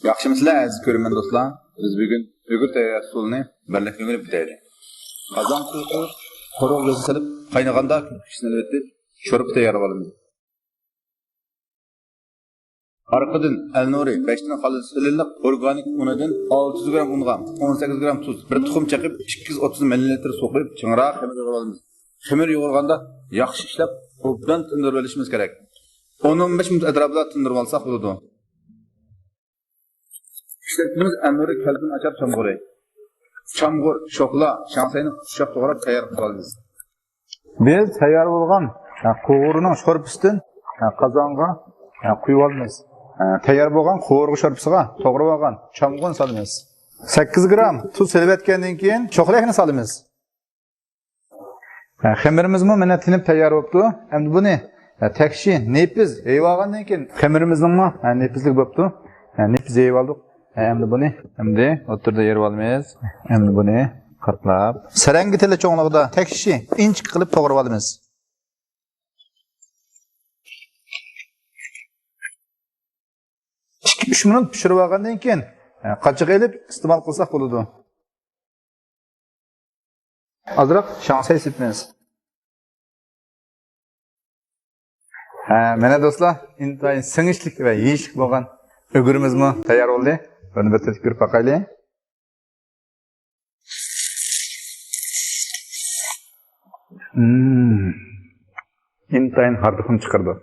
Yaxşımısınlar aziz ko'rman do'stlar. Biz bugun o'g'ir tayyor usulini birlikda o'rganib bitaylik. Qozon suvi quruq yo'l solib qaynaganda kishini etib sho'rib tayyor qilamiz. Arqadan al-nuri 5 dan xolis silinib organik unidan 600 gram unga 18 gram tuz, bir tuxum chaqib 230 ml suv qo'yib chingroq xamir yo'g'iramiz. Xamir yo'g'irganda yaxshi ishlab obdan tindirib olishimiz kerak. 10-15 minut atrofida tindirib olsak bo'ladi. İşlettiğimiz enleri kalbin açar çamgırı. Çamgır, şokla, şansayını kuşak doğarak tayar kılalım. Biz tayyor bo'lgan qo'g'irning sho'rpisidan qozonga quyib olamiz. Tayyor bo'lgan qo'g'irga sho'rpisiga to'g'rab olgan chamg'un solamiz. 8 gram tuz silib etgandan keyin cho'qlakni solamiz. Xamirimiz mana tinib tayyor bo'libdi. Endi buni takshi, nepiz yeyib olgandan keyin xamirimizning nepizlik bo'libdi. Nepiz yeyib oldik. Endi buni o'tirda yerib olamiz. Endi buni qatlab, sarangi tilla cho'nlig'ida takshi inch qilib to'g'rab olamiz. Uch minut pishirib olgandan keyin qachchiq elib iste'mol qilsak bo'ladi. Azroq shansay sepmiz. Mana do'stlar, intayin singishlik va yeyishlik bo'lgan o'g'rimizmi tayyor bo'ldi. Buni bitirib ko'rib boqaylik. Intayin hardiqni chiqardi.